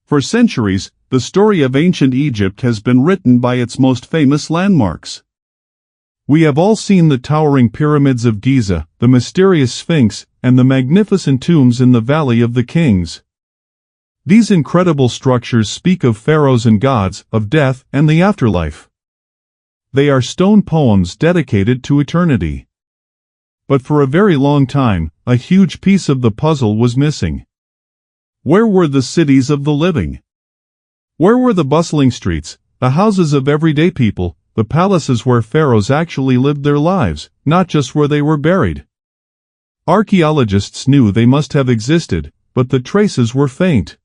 For centuries, the story of ancient Egypt has been written by its most famous landmarks. We have all seen the towering pyramids of Giza, the mysterious Sphinx, and the magnificent tombs in the Valley of the Kings. These incredible structures speak of pharaohs and gods, of death and the afterlife. They are stone poems dedicated to eternity. But for a very long time, a huge piece of the puzzle was missing. Where were the cities of the living? Where were the bustling streets, the houses of everyday people, the palaces where pharaohs actually lived their lives, not just where they were buried? Archaeologists knew they must have existed, but the traces were faint.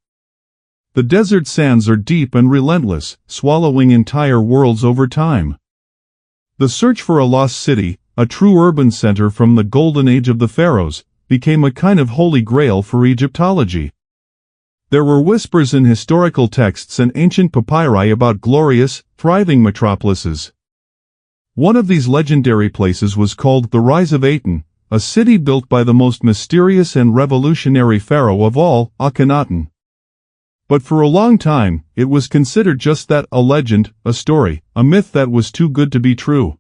The desert sands are deep and relentless, swallowing entire worlds over time. The search for a lost city, a true urban center from the golden age of the pharaohs, became a kind of holy grail for Egyptology. There were whispers in historical texts and ancient papyri about glorious, thriving metropolises. One of these legendary places was called the Rise of Aten, a city built by the most mysterious and revolutionary pharaoh of all, Akhenaten. But for a long time, it was considered just that, a legend, a story, a myth that was too good to be true.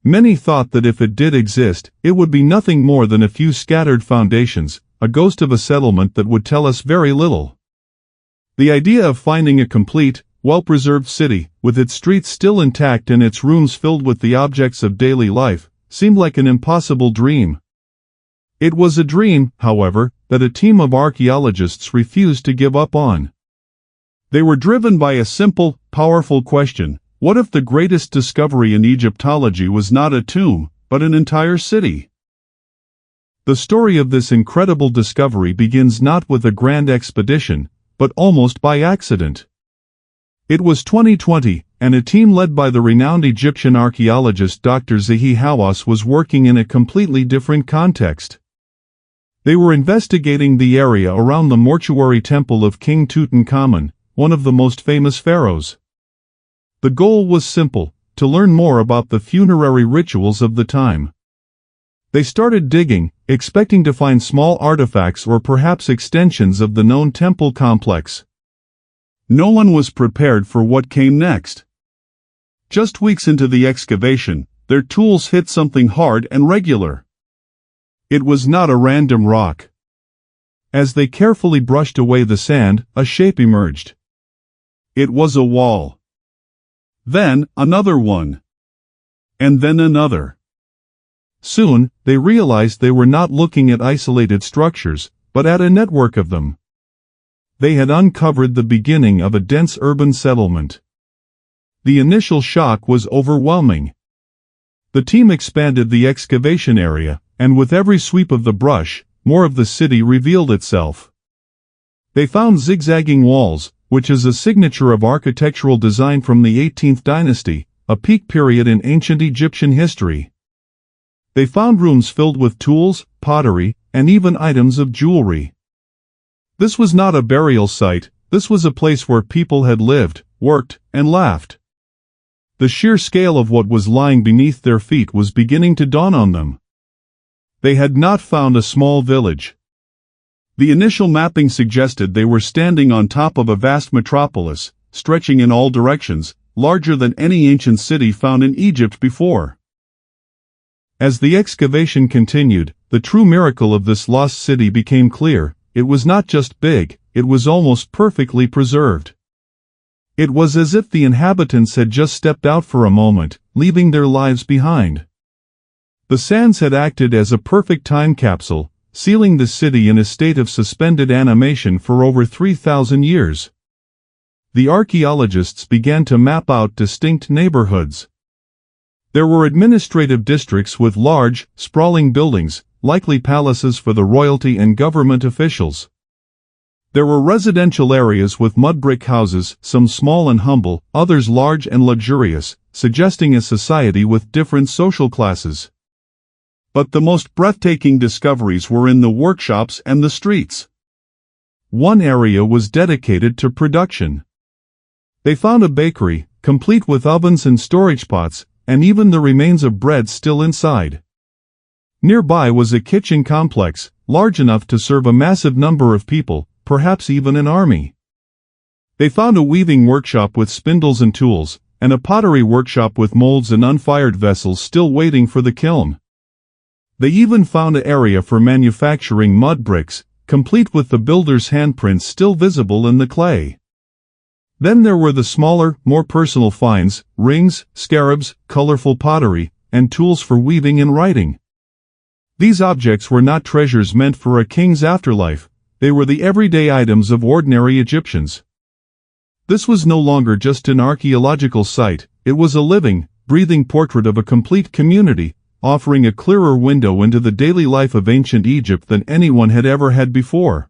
Many thought that if it did exist, it would be nothing more than a few scattered foundations, a ghost of a settlement that would tell us very little. The idea of finding a complete, well-preserved city, with its streets still intact and its rooms filled with the objects of daily life, seemed like an impossible dream. It was a dream, however, that a team of archaeologists refused to give up on. They were driven by a simple, powerful question: what if the greatest discovery in Egyptology was not a tomb, but an entire city? The story of this incredible discovery begins not with a grand expedition, but almost by accident. It was 2020, and a team led by the renowned Egyptian archaeologist Dr. Zahi Hawass was working in a completely different context. They were investigating the area around the mortuary temple of King Tutankhamun, one of the most famous pharaohs. The goal was simple: to learn more about the funerary rituals of the time. They started digging, expecting to find small artifacts or perhaps extensions of the known temple complex. No one was prepared for what came next. Just weeks into the excavation, their tools hit something hard and regular. It was not a random rock. As they carefully brushed away the sand, a shape emerged. It was a wall. Then, another one. And then another. Soon, they realized they were not looking at isolated structures, but at a network of them. They had uncovered the beginning of a dense urban settlement. The initial shock was overwhelming. The team expanded the excavation area, and with every sweep of the brush, more of the city revealed itself. They found zigzagging walls, which is a signature of architectural design from the 18th dynasty, a peak period in ancient Egyptian history. They found rooms filled with tools, pottery, and even items of jewelry. This was not a burial site, this was a place where people had lived, worked, and laughed. The sheer scale of what was lying beneath their feet was beginning to dawn on them. They had not found a small village. The initial mapping suggested they were standing on top of a vast metropolis, stretching in all directions, larger than any ancient city found in Egypt before. As the excavation continued, the true miracle of this lost city became clear. It was not just big, it was almost perfectly preserved. It was as if the inhabitants had just stepped out for a moment, leaving their lives behind. The sands had acted as a perfect time capsule, sealing the city in a state of suspended animation for over 3,000 years. The archaeologists began to map out distinct neighborhoods. There were administrative districts with large, sprawling buildings, likely palaces for the royalty and government officials. There were residential areas with mud brick houses, some small and humble, others large and luxurious, suggesting a society with different social classes. But the most breathtaking discoveries were in the workshops and the streets. One area was dedicated to production. They found a bakery, complete with ovens and storage pots, and even the remains of bread still inside. Nearby was a kitchen complex, large enough to serve a massive number of people, perhaps even an army. They found a weaving workshop with spindles and tools, and a pottery workshop with molds and unfired vessels still waiting for the kiln. They even found an area for manufacturing mud bricks, complete with the builder's handprints still visible in the clay. Then there were the smaller, more personal finds: rings, scarabs, colorful pottery, and tools for weaving and writing. These objects were not treasures meant for a king's afterlife, they were the everyday items of ordinary Egyptians. This was no longer just an archaeological site, it was a living, breathing portrait of a complete community, offering a clearer window into the daily life of ancient Egypt than anyone had ever had before.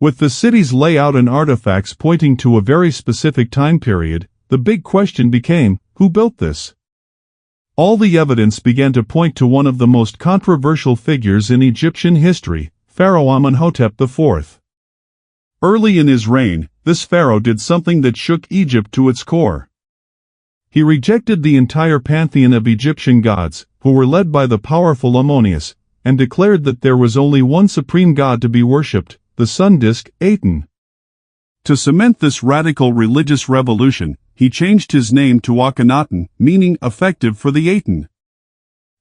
With the city's layout and artifacts pointing to a very specific time period, the big question became, who built this? All the evidence began to point to one of the most controversial figures in Egyptian history, Pharaoh Amenhotep IV. Early in his reign, this pharaoh did something that shook Egypt to its core. He rejected the entire pantheon of Egyptian gods, who were led by the powerful Ammonius, and declared that there was only one supreme god to be worshipped, the sun disk, Aten. To cement this radical religious revolution, he changed his name to Akhenaten, meaning effective for the Aten.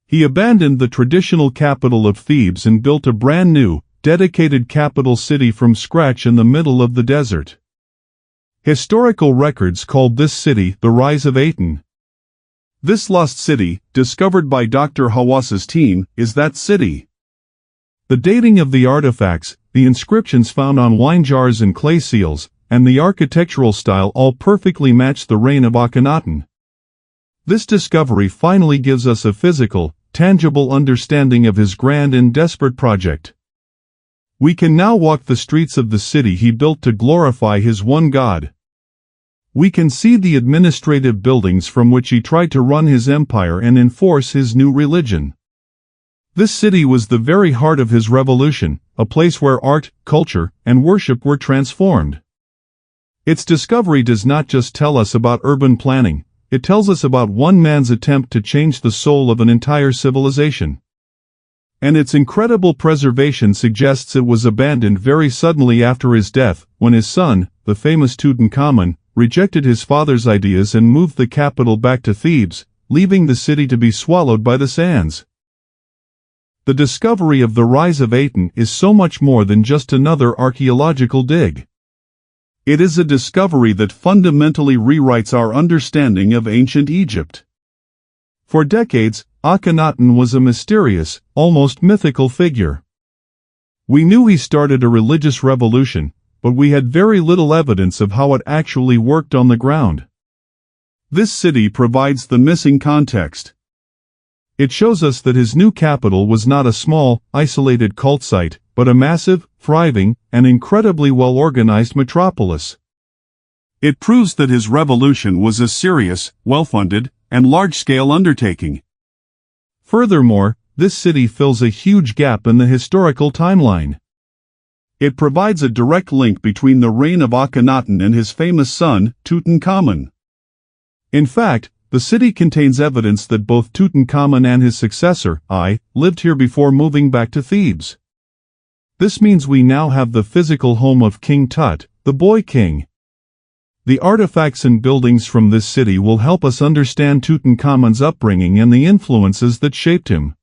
He abandoned the traditional capital of Thebes and built a brand new, dedicated capital city from scratch in the middle of the desert. Historical records called this city the Rise of Aten. This lost city, discovered by Dr. Hawas's team, is that city. The dating of the artifacts, the inscriptions found on wine jars and clay seals, and the architectural style all perfectly match the reign of Akhenaten. This discovery finally gives us a physical, tangible understanding of his grand and desperate project. We can now walk the streets of the city he built to glorify his one God. We can see the administrative buildings from which he tried to run his empire and enforce his new religion. This city was the very heart of his revolution, a place where art, culture, and worship were transformed. Its discovery does not just tell us about urban planning, it tells us about one man's attempt to change the soul of an entire civilization. And its incredible preservation suggests it was abandoned very suddenly after his death, when his son, the famous Tutankhamun, rejected his father's ideas and moved the capital back to Thebes, leaving the city to be swallowed by the sands. The discovery of the Rise of Aten is so much more than just another archaeological dig. It is a discovery that fundamentally rewrites our understanding of ancient Egypt. For decades, Akhenaten was a mysterious, almost mythical figure. We knew he started a religious revolution, but we had very little evidence of how it actually worked on the ground. This city provides the missing context. It shows us that his new capital was not a small, isolated cult site, but a massive, thriving, and incredibly well-organized metropolis. It proves that his revolution was a serious, well-funded, and large-scale undertaking. Furthermore, this city fills a huge gap in the historical timeline. It provides a direct link between the reign of Akhenaten and his famous son, Tutankhamun. In fact, the city contains evidence that both Tutankhamun and his successor, lived here before moving back to Thebes. This means we now have the physical home of King Tut, the boy king. The artifacts and buildings from this city will help us understand Tutankhamun's upbringing and the influences that shaped him.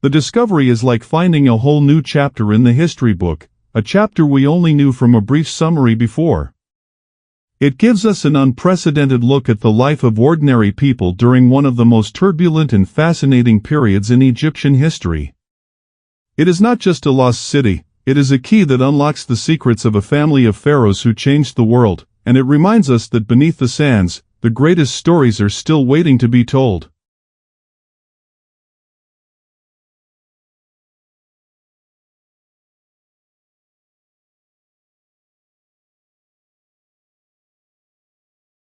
The discovery is like finding a whole new chapter in the history book, a chapter we only knew from a brief summary before. It gives us an unprecedented look at the life of ordinary people during one of the most turbulent and fascinating periods in Egyptian history. It is not just a lost city, it is a key that unlocks the secrets of a family of pharaohs who changed the world, and it reminds us that beneath the sands, the greatest stories are still waiting to be told.